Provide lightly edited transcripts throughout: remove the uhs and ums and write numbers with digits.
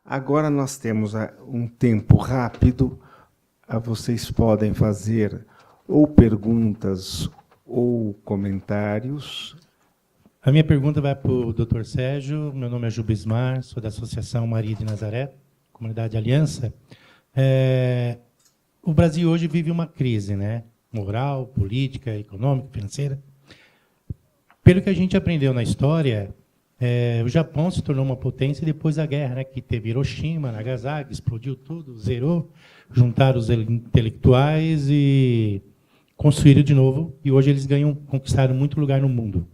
Agora nós temos um tempo rápido. Vocês podem fazer ou perguntas ou comentários. A minha pergunta vai para o Dr. Sérgio. Meu nome é Jubismar, sou da Associação Maria de Nazaré, Comunidade Aliança. O Brasil hoje vive uma crise, né? Moral, política, econômica, financeira. Pelo que a gente aprendeu na história, o Japão se tornou uma potência depois da guerra, né? Que teve Hiroshima, Nagasaki, explodiu tudo, zerou, juntaram os intelectuais e construíram de novo. E hoje eles conquistaram muito lugar no mundo.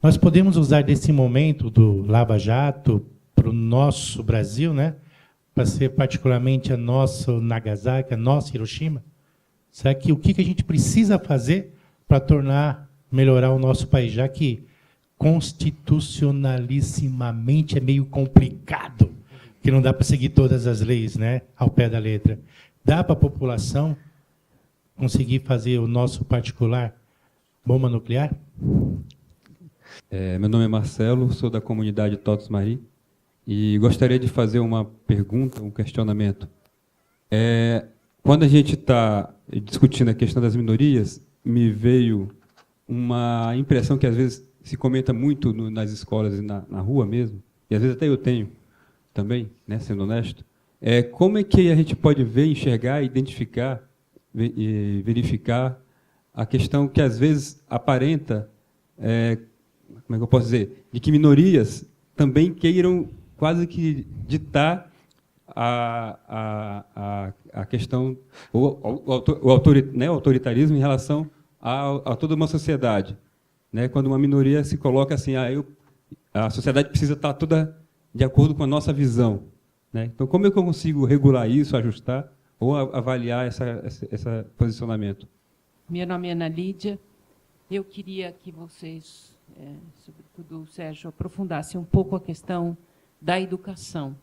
Nós podemos usar desse momento do Lava Jato para o nosso Brasil, né? Para ser particularmente a nossa Nagasaki, a nossa Hiroshima? Será que o que a gente precisa fazer para melhorar o nosso país, já que constitucionalissimamente é meio complicado, que não dá para seguir todas as leis, né, ao pé da letra. Dá para a população conseguir fazer o nosso particular bomba nuclear? Meu nome é Marcelo, sou da comunidade Totos Mari, e gostaria de fazer uma pergunta, um questionamento. Quando a gente está discutindo a questão das minorias, me veio uma impressão que às vezes se comenta muito nas escolas e na rua mesmo, e às vezes até eu tenho também, né, sendo honesto, como é que a gente pode ver, enxergar, identificar e verificar a questão que às vezes aparenta, como é que eu posso dizer, de que minorias também queiram quase que ditar a questão, o autoritarismo em relação a toda uma sociedade. Né? Quando uma minoria se coloca assim, a sociedade precisa estar toda de acordo com a nossa visão. Né? Então, como é que eu consigo regular isso, ajustar ou avaliar esse posicionamento? Meu nome é Ana Lídia. Eu queria que vocês, sobretudo o Sérgio, aprofundassem um pouco a questão da educação.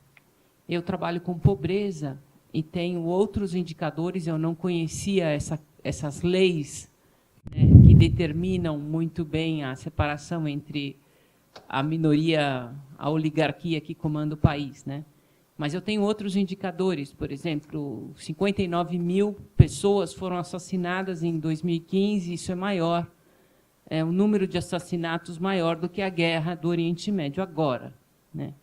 Eu trabalho com pobreza e tenho outros indicadores, eu não conhecia essas leis, né, que determinam muito bem a separação entre a minoria, a oligarquia que comanda o país, né? Mas eu tenho outros indicadores, por exemplo, 59 mil pessoas foram assassinadas em 2015, isso é maior, um número de assassinatos maior do que a guerra do Oriente Médio agora, né?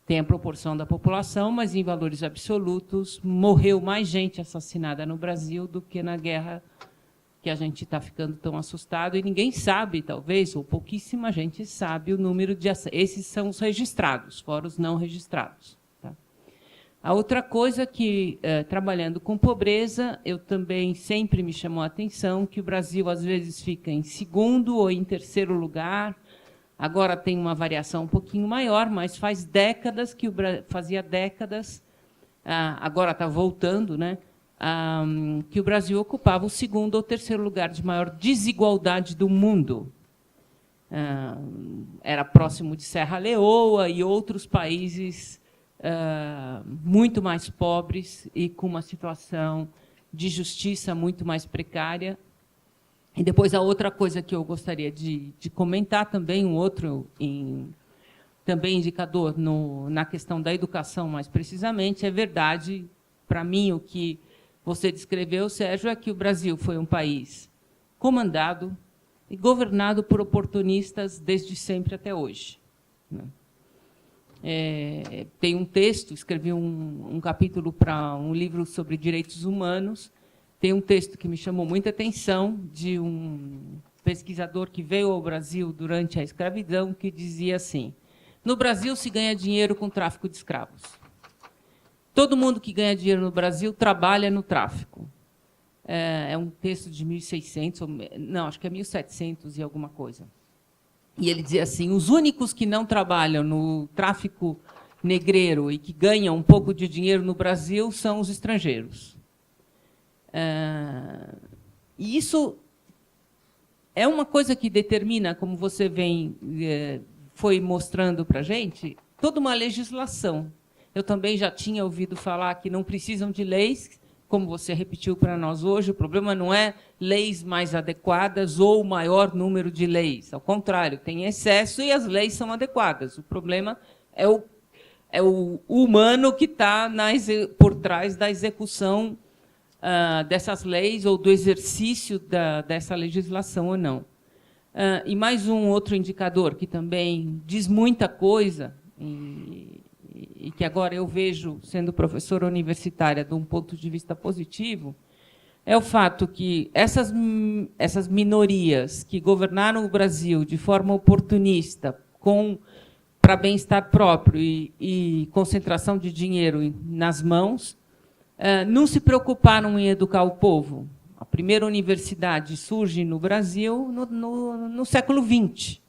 Tem a proporção da população, mas em valores absolutos morreu mais gente assassinada no Brasil do que na guerra, que a gente está ficando tão assustado, e ninguém sabe, talvez, ou pouquíssima gente sabe o número de... Esses são os registrados, fora os não registrados. Tá? A outra coisa que, trabalhando com pobreza, eu também sempre me chamou a atenção que o Brasil, às vezes, fica em segundo ou em terceiro lugar. Agora tem uma variação um pouquinho maior, mas faz décadas que fazia décadas, agora está voltando, né? Que o Brasil ocupava o segundo ou terceiro lugar de maior desigualdade do mundo. Era próximo de Serra Leoa e outros países muito mais pobres e com uma situação de justiça muito mais precária. E depois a outra coisa que eu gostaria de comentar também, um outro também indicador na questão da educação, mais precisamente, é verdade, para mim, o que você descreveu, Sérgio, é que o Brasil foi um país comandado e governado por oportunistas desde sempre até hoje. Tem um texto, escrevi um capítulo para um livro sobre direitos humanos, tem um texto que me chamou muita atenção, de um pesquisador que veio ao Brasil durante a escravidão, que dizia assim: no Brasil se ganha dinheiro com tráfico de escravos. Todo mundo que ganha dinheiro no Brasil trabalha no tráfico. É um texto de 1600, não, acho que é 1700 e alguma coisa. E ele dizia assim: os únicos que não trabalham no tráfico negreiro e que ganham um pouco de dinheiro no Brasil são os estrangeiros. E isso é uma coisa que determina, como você foi mostrando para a gente, toda uma legislação. Eu também já tinha ouvido falar que não precisam de leis, como você repetiu para nós hoje, o problema não é leis mais adequadas ou maior número de leis. Ao contrário, tem excesso e as leis são adequadas. O problema é é o humano que está por trás da execução dessas leis ou do exercício dessa legislação ou não. E mais um outro indicador que também diz muita coisa, e que agora eu vejo, sendo professora universitária, de um ponto de vista positivo, é o fato que essas minorias que governaram o Brasil de forma oportunista, para bem-estar próprio e concentração de dinheiro nas mãos, não se preocuparam em educar o povo. A primeira universidade surge no Brasil no século XX.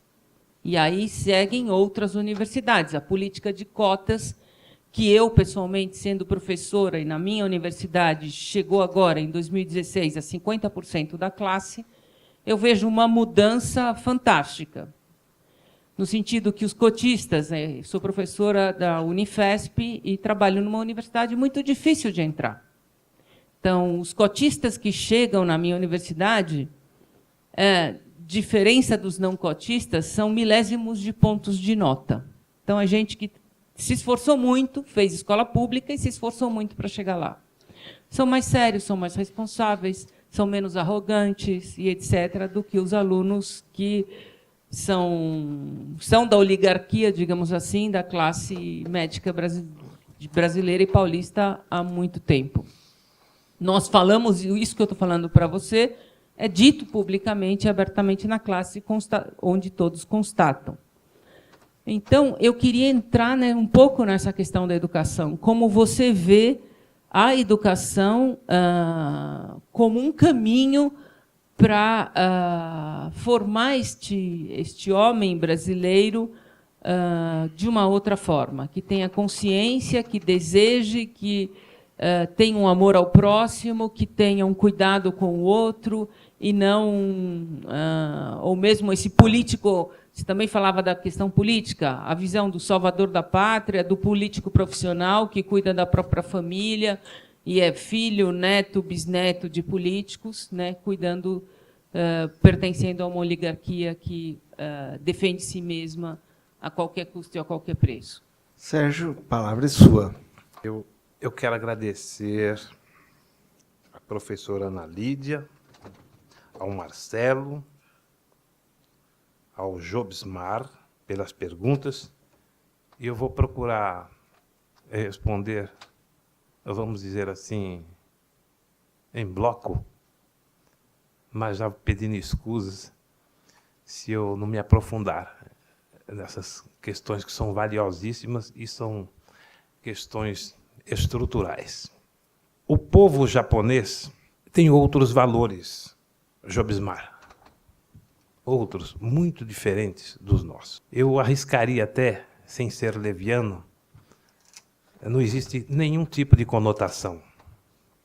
E aí seguem outras universidades. A política de cotas, que eu, pessoalmente, sendo professora, e na minha universidade, chegou agora, em 2016, a 50% da classe, eu vejo uma mudança fantástica. No sentido que os cotistas, sou professora da Unifesp e trabalho numa universidade muito difícil de entrar. Então, os cotistas que chegam na minha universidade, diferença dos não cotistas, são milésimos de pontos de nota. Então, a gente que se esforçou muito, fez escola pública e se esforçou muito para chegar lá. São mais sérios, são mais responsáveis, são menos arrogantes e etc., do que os alunos que são da oligarquia, digamos assim, da classe médica brasileira e paulista há muito tempo. Nós falamos, isso que eu estou falando para você, é dito publicamente e abertamente na classe, onde todos constatam. Então, eu queria entrar, né, um pouco nessa questão da educação. Como você vê a educação como um caminho para formar este homem brasileiro de uma outra forma, que tenha consciência, que deseje, que tenha um amor ao próximo, que tenha um cuidado com o outro, e não... ou mesmo esse político... Você também falava da questão política, a visão do salvador da pátria, do político profissional que cuida da própria família e é filho, neto, bisneto de políticos, né, cuidando, pertencendo a uma oligarquia que defende si mesma a qualquer custo e a qualquer preço. Sérgio, a palavra é sua. Eu quero agradecer à professora Ana Lídia, ao Marcelo, ao Jobsmar pelas perguntas, e eu vou procurar responder, vamos dizer assim, em bloco, mas já pedindo escusas se eu não me aprofundar nessas questões que são valiosíssimas e são questões estruturais. O povo japonês tem outros valores, Jobsmar. Outros muito diferentes dos nossos. Eu arriscaria até, sem ser leviano, não existe nenhum tipo de conotação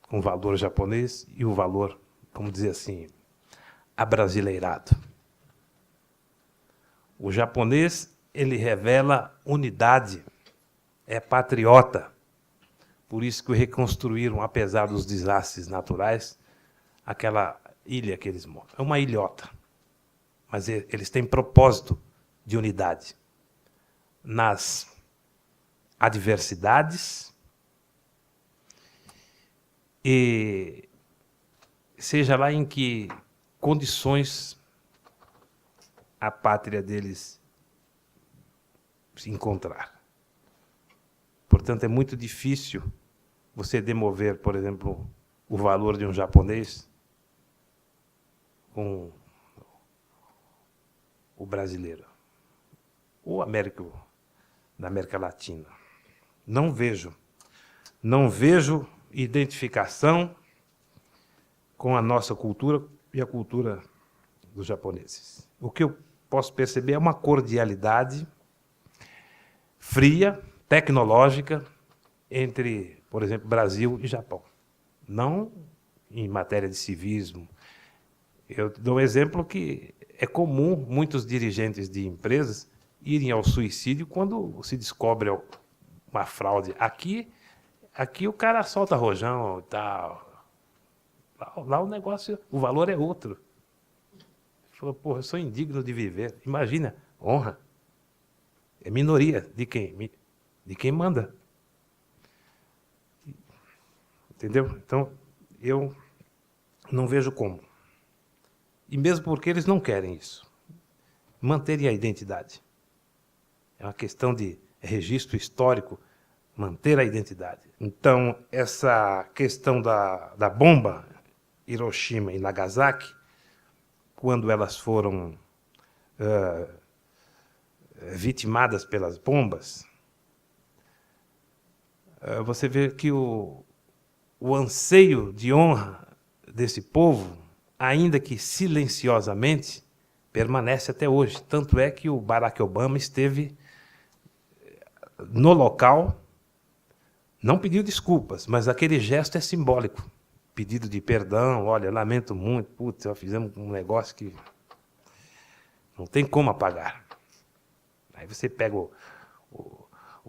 com o valor japonês e o valor, vamos dizer assim, abrasileirado. O japonês, ele revela unidade, é patriota. Por isso que reconstruíram, apesar dos desastres naturais, aquela ilha que eles moram. É uma ilhota. Mas eles têm propósito de unidade nas adversidades e seja lá em que condições a pátria deles se encontrar. Portanto, é muito difícil você demover, por exemplo, o valor de um japonês com o brasileiro, ou da América Latina. Não vejo identificação com a nossa cultura e a cultura dos japoneses. O que eu posso perceber é uma cordialidade fria, tecnológica, entre, por exemplo, Brasil e Japão. Não em matéria de civismo. Eu dou um exemplo que é comum muitos dirigentes de empresas irem ao suicídio quando se descobre uma fraude. Aqui o cara solta rojão e tal. Lá o negócio, o valor é outro. Ele falou, porra, eu sou indigno de viver. Imagina, honra. É minoria de quem? de quem manda. Entendeu? Então, eu não vejo como. E mesmo porque eles não querem isso. Manterem a identidade. É uma questão de registro histórico, manter a identidade. Então, essa questão da bomba, Hiroshima e Nagasaki, quando elas foram vitimadas pelas bombas, você vê que o anseio de honra desse povo, ainda que silenciosamente, permanece até hoje. Tanto é que o Barack Obama esteve no local, não pediu desculpas, mas aquele gesto é simbólico. Pedido de perdão, olha, lamento muito, putz, nós fizemos um negócio que não tem como apagar. Aí você pega o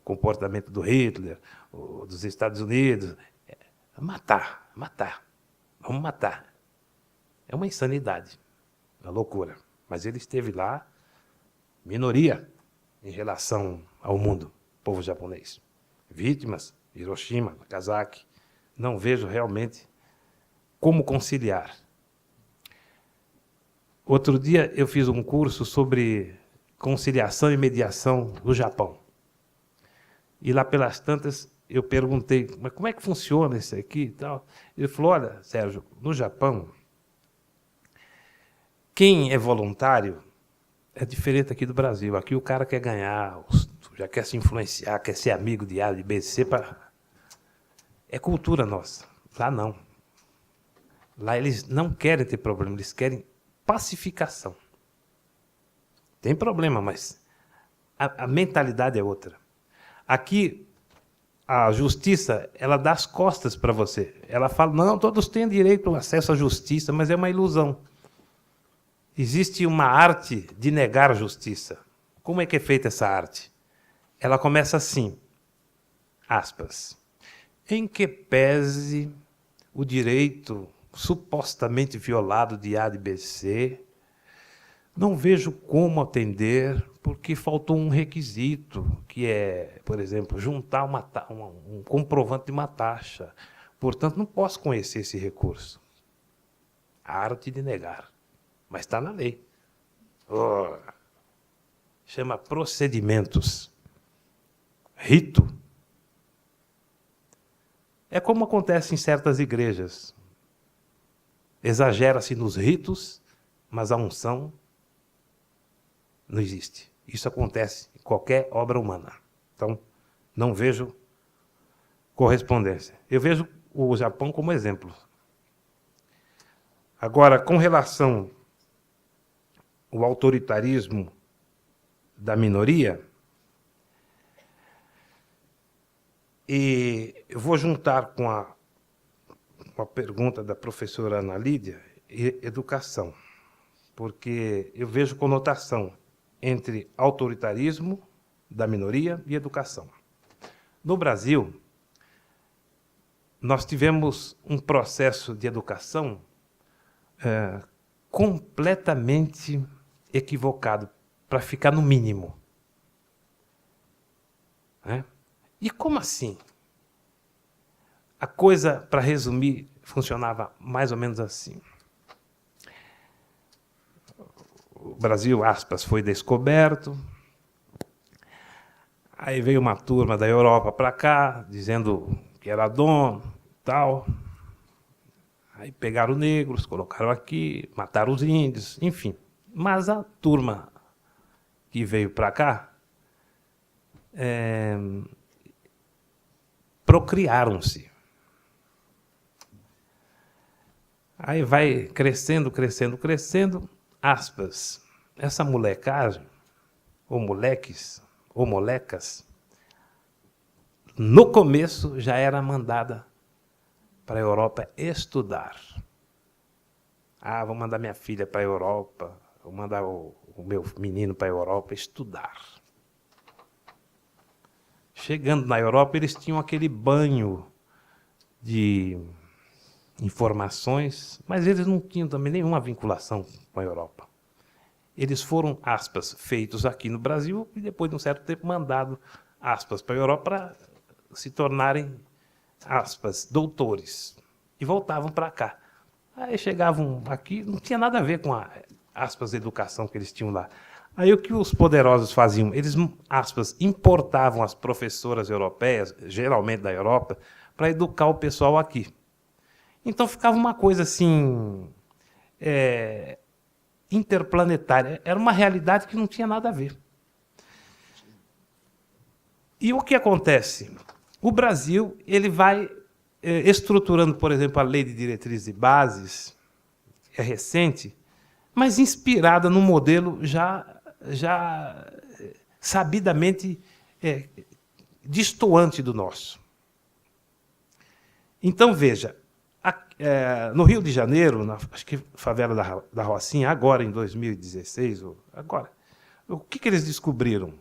comportamento do Hitler, dos Estados Unidos, matar, vamos matar. É uma insanidade, uma loucura. Mas ele esteve lá, minoria, em relação ao mundo, povo japonês. Vítimas, Hiroshima, Nagasaki. Não vejo realmente como conciliar. Outro dia eu fiz um curso sobre conciliação e mediação no Japão. E lá pelas tantas eu perguntei, mas como é que funciona isso aqui e tal? Ele falou, olha, Sérgio, no Japão, quem é voluntário é diferente aqui do Brasil. Aqui o cara quer ganhar, já quer se influenciar, quer ser amigo de A, de B, de C. É cultura nossa. Lá não. Lá eles não querem ter problema, eles querem pacificação. Tem problema, mas a mentalidade é outra. Aqui, a justiça, ela dá as costas para você. Ela fala, não, todos têm direito ao acesso à justiça, mas é uma ilusão. Existe uma arte de negar a justiça. Como é que é feita essa arte? Ela começa assim, aspas, em que pese o direito supostamente violado de A, de B, C, não vejo como atender, porque faltou um requisito, que é, por exemplo, juntar um comprovante de uma taxa. Portanto, não posso conhecer esse recurso. A arte de negar. Mas está na lei. Oh, chama procedimentos. Rito. É como acontece em certas igrejas. Exagera-se nos ritos, mas a unção não existe. Isso acontece em qualquer obra humana. Então, não vejo correspondência. Eu vejo o Japão como exemplo. Agora, com relação ao autoritarismo da minoria, e eu vou juntar com a pergunta da professora Ana Lídia, educação, porque eu vejo conotação entre autoritarismo da minoria e educação. No Brasil, nós tivemos um processo de educação completamente equivocado, para ficar no mínimo. E como assim? A coisa, para resumir, funcionava mais ou menos assim. O Brasil, aspas, foi descoberto. Aí veio uma turma da Europa para cá, dizendo que era dono, tal. Aí pegaram negros, colocaram aqui, mataram os índios, enfim. Mas a turma que veio para cá procriaram-se. Aí vai crescendo, aspas. Essa molecagem, ou moleques, ou molecas, no começo já era mandada para a Europa estudar. Vou mandar minha filha para a Europa, vou mandar o meu menino para a Europa estudar. Chegando na Europa, eles tinham aquele banho de informações, mas eles não tinham também nenhuma vinculação com a Europa. Eles foram, aspas, feitos aqui no Brasil e depois de um certo tempo mandados aspas, para a Europa para se tornarem, aspas, doutores. E voltavam para cá. Aí chegavam aqui, não tinha nada a ver com a, aspas, educação que eles tinham lá. Aí o que os poderosos faziam? Eles, aspas, importavam as professoras europeias, geralmente da Europa, para educar o pessoal aqui. Então ficava uma coisa assim, interplanetária. Era uma realidade que não tinha nada a ver. E o que acontece? O Brasil ele vai estruturando, por exemplo, a Lei de Diretrizes e Bases, é recente, mas inspirada no modelo já sabidamente destoante do nosso. Então, veja, no Rio de Janeiro, acho que favela da Rocinha, agora em 2016, agora, o que eles descobriram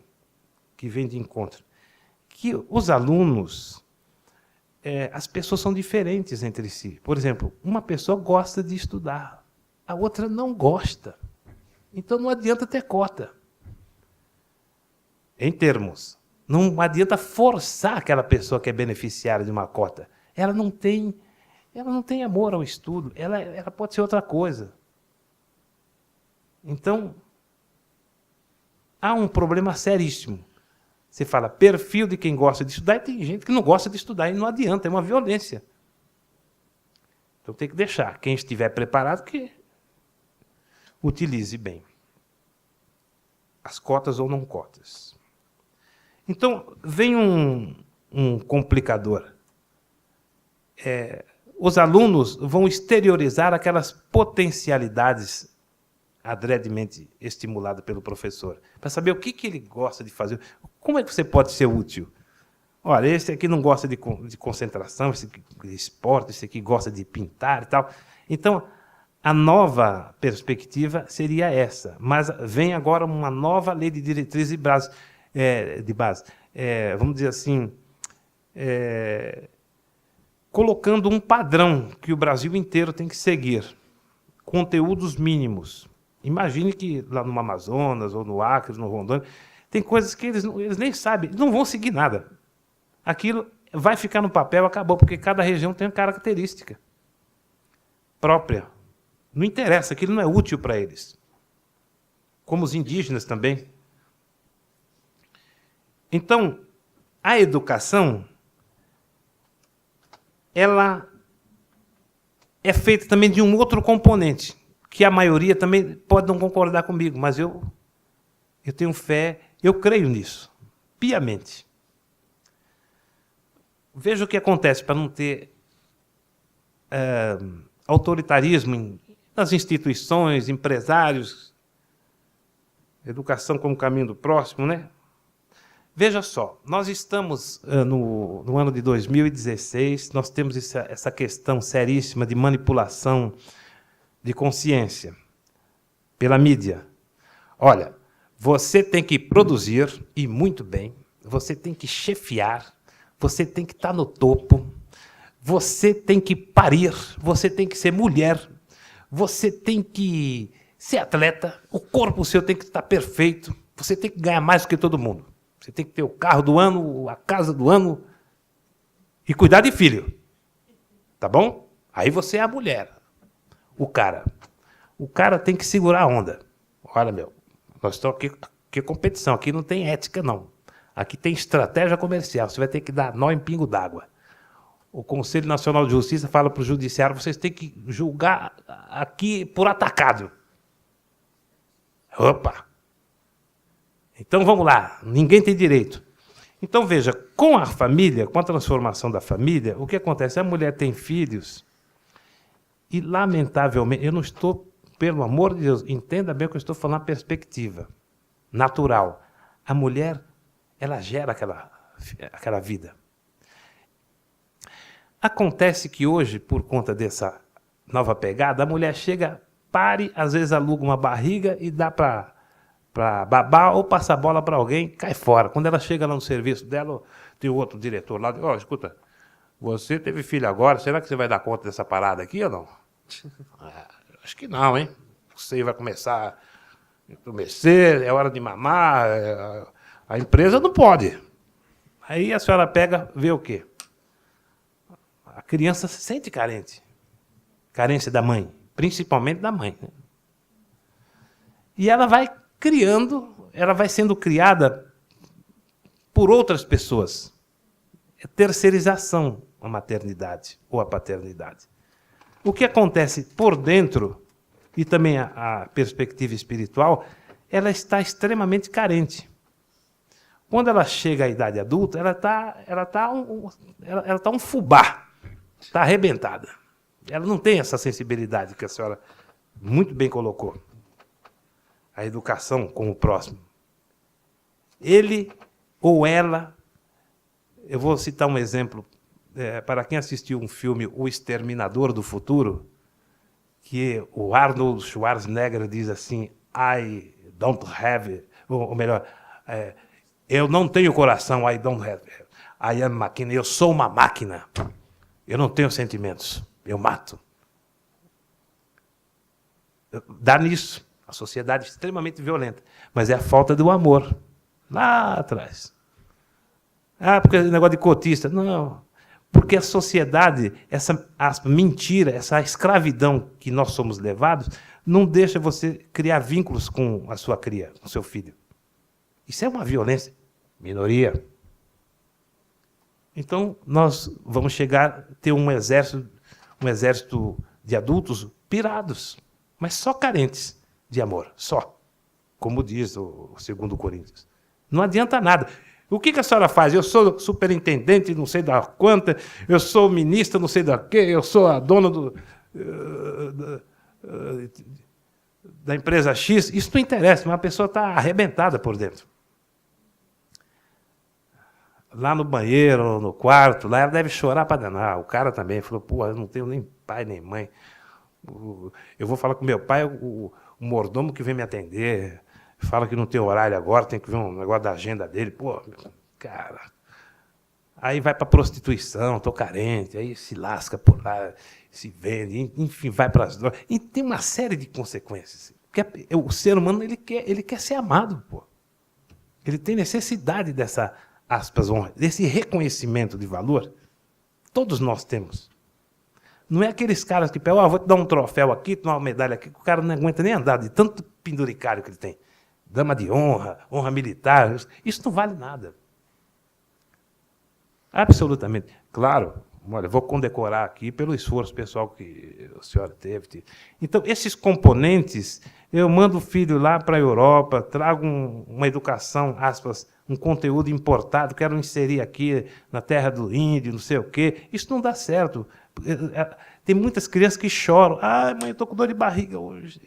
que vem de encontro? Que os alunos, as pessoas são diferentes entre si. Por exemplo, uma pessoa gosta de estudar, a outra não gosta. Então não adianta ter cota. Em termos, não adianta forçar aquela pessoa que é beneficiária de uma cota. Ela não tem amor ao estudo, ela pode ser outra coisa. Então, há um problema seríssimo. Você fala perfil de quem gosta de estudar, e tem gente que não gosta de estudar, e não adianta, é uma violência. Então tem que deixar. Quem estiver preparado, que utilize bem as cotas ou não cotas. Então, vem um complicador. Os alunos vão exteriorizar aquelas potencialidades adredemente estimuladas pelo professor, para saber o que ele gosta de fazer. Como é que você pode ser útil? Olha, esse aqui não gosta de concentração, esse aqui de esporte, esse aqui gosta de pintar e tal. Então, a nova perspectiva seria essa, mas vem agora uma nova lei de diretrizes e de base. Vamos dizer assim, colocando um padrão que o Brasil inteiro tem que seguir, conteúdos mínimos. Imagine que lá no Amazonas, ou no Acre, no Rondônia, tem coisas que eles nem sabem, não vão seguir nada. Aquilo vai ficar no papel, acabou, porque cada região tem uma característica própria. Não interessa, aquilo não é útil para eles. Como os indígenas também. Então, a educação, ela é feita também de um outro componente, que a maioria também pode não concordar comigo, mas eu tenho fé, eu creio nisso, piamente. Veja o que acontece para não ter autoritarismo nas instituições, empresários, educação como caminho do próximo, né? Veja só, nós estamos no ano de 2016, nós temos essa questão seríssima de manipulação de consciência pela mídia. Olha, você tem que produzir, e muito bem, você tem que chefiar, você tem que estar no topo, você tem que parir, você tem que ser mulher, você tem que ser atleta, o corpo seu tem que estar perfeito, você tem que ganhar mais do que todo mundo. Você tem que ter o carro do ano, a casa do ano e cuidar de filho. Tá bom? Aí você é a mulher. O cara tem que segurar a onda. Olha, nós estamos aqui é competição, aqui não tem ética, não. Aqui tem estratégia comercial, você vai ter que dar nó em pingo d'água. O Conselho Nacional de Justiça fala para o Judiciário, vocês têm que julgar aqui por atacado. Opa! Então, vamos lá, ninguém tem direito. Então, veja, com a família, com a transformação da família, o que acontece? A mulher tem filhos e, lamentavelmente, eu não estou, pelo amor de Deus, entenda bem o que eu estou falando, a perspectiva natural. A mulher, ela gera aquela vida. Acontece que hoje, por conta dessa nova pegada, a mulher chega, pare, às vezes aluga uma barriga e dá para babar ou passar a bola para alguém, cai fora. Quando ela chega lá no serviço dela, tem outro diretor lá, escuta, você teve filho agora, será que você vai dar conta dessa parada aqui ou não? Acho que não, hein? Você vai começar a entumescer, é hora de mamar, a empresa não pode. Aí a senhora pega, vê o quê? A criança se sente carente. Carência da mãe, principalmente da mãe. Né? E ela vai criando, ela vai sendo criada por outras pessoas. É terceirização a maternidade ou a paternidade. O que acontece por dentro, e também a perspectiva espiritual, ela está extremamente carente. Quando ela chega à idade adulta, ela tá um fubá, está arrebentada. Ela não tem essa sensibilidade que a senhora muito bem colocou. A educação com o próximo. Ele ou ela, eu vou citar um exemplo, para quem assistiu um filme, O Exterminador do Futuro, que o Arnold Schwarzenegger diz assim, I don't have, ou melhor, eu não tenho coração, I don't have, I am máquina, eu sou uma máquina, eu não tenho sentimentos, eu mato. Dá nisso. A sociedade é extremamente violenta, mas é a falta do amor. Lá atrás. Ah, porque é negócio de cotista. Não, porque a sociedade, essa mentira, essa escravidão que nós somos levados, não deixa você criar vínculos com a sua cria, com o seu filho. Isso é uma violência. Minoria. Então, nós vamos chegar a ter um exército de adultos pirados, mas só carentes de amor, só. Como diz o 2 Coríntios. Não adianta nada. O que a senhora faz? Eu sou superintendente, não sei da quanta, eu sou ministra, não sei da quê, eu sou a dona da empresa X. Isso não interessa, mas a pessoa está arrebentada por dentro. Lá no banheiro, no quarto, lá ela deve chorar para danar. O cara também falou, pô, eu não tenho nem pai nem mãe. Eu vou falar com meu pai, o mordomo que vem me atender, fala que não tem horário agora, tem que ver um negócio da agenda dele. Pô, cara. Aí vai para a prostituição, estou carente, aí se lasca por lá, se vende, enfim, vai para as drogas. E tem uma série de consequências. Porque o ser humano ele quer ser amado, pô. Ele tem necessidade dessa, aspas, honra, desse reconhecimento de valor. Todos nós temos. Não é aqueles caras que pegam, vou te dar um troféu aqui, te dar uma medalha aqui, que o cara não aguenta nem andar de tanto penduricário que ele tem. Dama de honra, honra militar, isso não vale nada. Absolutamente. Claro, olha, vou condecorar aqui pelo esforço pessoal que a senhora teve. Então, esses componentes, eu mando o filho lá para a Europa, trago uma educação, aspas, um conteúdo importado, quero inserir aqui na terra do índio, não sei o quê. Isso não dá certo. Tem muitas crianças que choram. Ah, mãe, eu estou com dor de barriga hoje,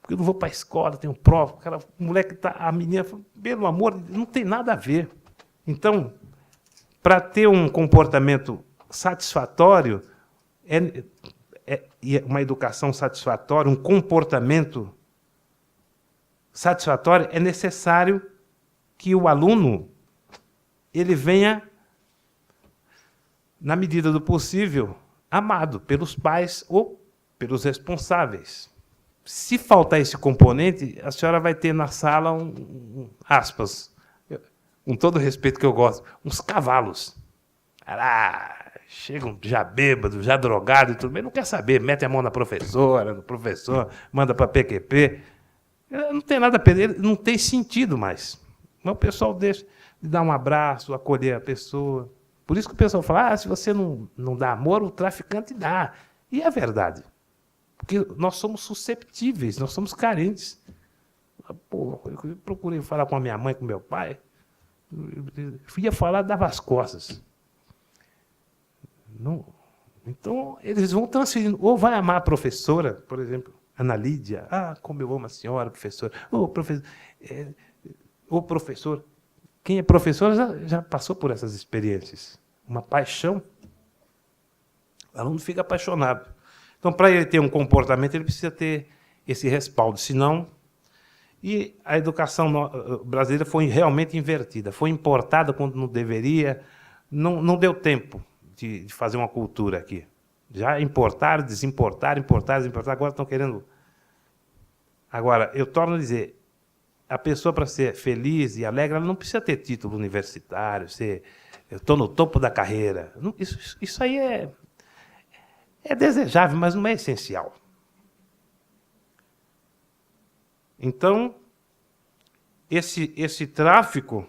porque eu não vou para a escola, tenho prova. O moleque a menina, pelo amor, não tem nada a ver. Então, para ter um comportamento satisfatório, uma educação satisfatória, um comportamento satisfatório, é necessário que o aluno ele venha, na medida do possível, amado pelos pais ou pelos responsáveis. Se faltar esse componente, a senhora vai ter na sala aspas, com todo o respeito que eu gosto, uns cavalos. Chegam já bêbados, já drogados e tudo bem, não quer saber, mete a mão na professora, no professor, manda para PQP. Não tem nada a perder, não tem sentido mais. Mas o pessoal deixa de dar um abraço, acolher a pessoa. Por isso que o pessoal fala, se você não dá amor, o traficante dá. E é verdade. Porque nós somos susceptíveis, nós somos carentes. Pô, eu procurei falar com a minha mãe, com meu pai, eu ia falar, dava as costas. Não. Então, eles vão transferindo. Ou vai amar a professora, por exemplo, Ana Lídia. Como eu amo a senhora, professora. Ô, professor. Quem é professor já passou por essas experiências. Uma paixão. O aluno fica apaixonado. Então, para ele ter um comportamento, ele precisa ter esse respaldo. Senão, e a educação brasileira foi realmente invertida. Foi importada quando não deveria. Não deu tempo de fazer uma cultura aqui. Já importaram, desimportaram, importaram, desimportaram. Agora estão querendo... Agora, eu torno a dizer, a pessoa, para ser feliz e alegre, ela não precisa ter título universitário, eu estou no topo da carreira. Isso aí é desejável, mas não é essencial. Então, esse tráfico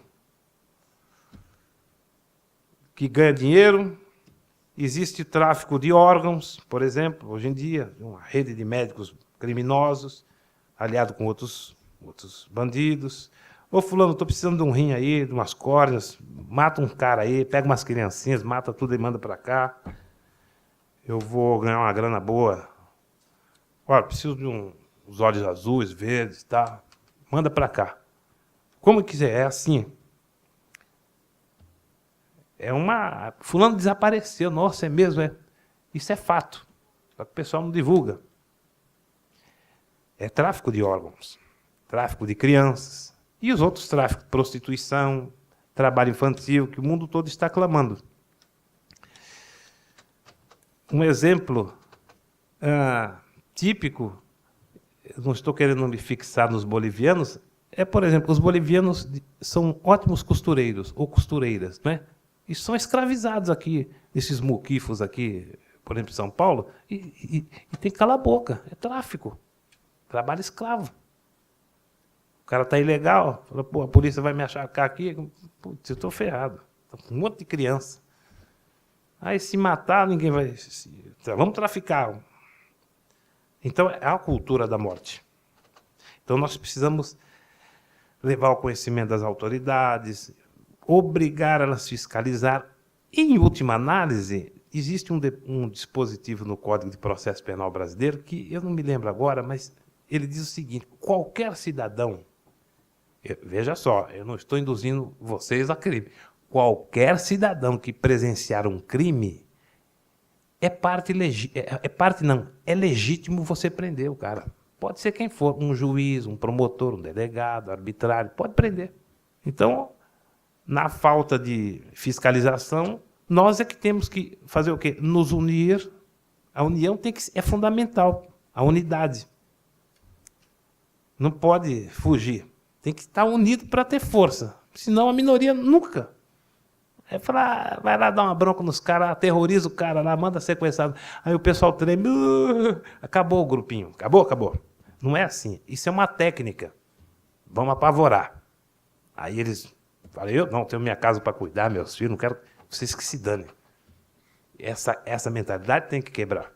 que ganha dinheiro, existe tráfico de órgãos, por exemplo, hoje em dia, uma rede de médicos criminosos, aliado com outros bandidos. Ô, fulano, estou precisando de um rim aí, de umas córneas, mata um cara aí, pega umas criancinhas, mata tudo e manda para cá. Eu vou ganhar uma grana boa. Olha, preciso de uns olhos azuis, verdes, tá? Manda para cá. Como quiser, é assim. Fulano desapareceu, nossa, é mesmo, é. Isso é fato. Só que o pessoal não divulga. É tráfico de órgãos, tráfico de crianças e os outros tráficos, prostituição, trabalho infantil, que o mundo todo está clamando. Um exemplo típico, eu não estou querendo me fixar nos bolivianos, por exemplo, os bolivianos são ótimos costureiros ou costureiras, né? E são escravizados aqui, nesses muquifos aqui, por exemplo, em São Paulo, e tem que calar a boca, é tráfico. Trabalho escravo. O cara está ilegal, fala, pô, a polícia vai me achacar aqui, putz, eu estou ferrado. Um monte de criança. Aí se matar, ninguém vai... Vamos traficar. Então, é a cultura da morte. Então, nós precisamos levar ao conhecimento das autoridades, obrigar elas a fiscalizar. E, em última análise, existe um dispositivo no Código de Processo Penal brasileiro, que eu não me lembro agora, mas ele diz o seguinte: qualquer cidadão, veja só, eu não estou induzindo vocês a crime, qualquer cidadão que presenciar um crime, é legítimo você prender o cara. Pode ser quem for, um juiz, um promotor, um delegado, arbitrário, pode prender. Então, na falta de fiscalização, nós é que temos que fazer o quê? Nos unir. A união é fundamental, a unidade. Não pode fugir. Tem que estar unido para ter força. Senão a minoria nunca. Vai lá dar uma bronca nos caras, aterroriza o cara lá, manda sequestrado. Aí o pessoal treme. Acabou o grupinho. Acabou. Não é assim. Isso é uma técnica. Vamos apavorar. Aí eles falam, eu não tenho minha casa para cuidar, meus filhos, não quero vocês que se danem. Essa mentalidade tem que quebrar.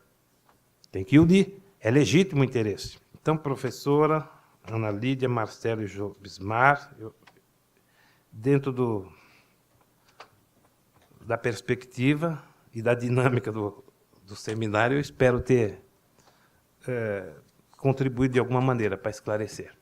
Tem que unir. É legítimo o interesse. Então, professora Ana Lídia, Marcelo e Jobismar, dentro da perspectiva e da dinâmica do seminário, eu espero ter contribuído de alguma maneira para esclarecer.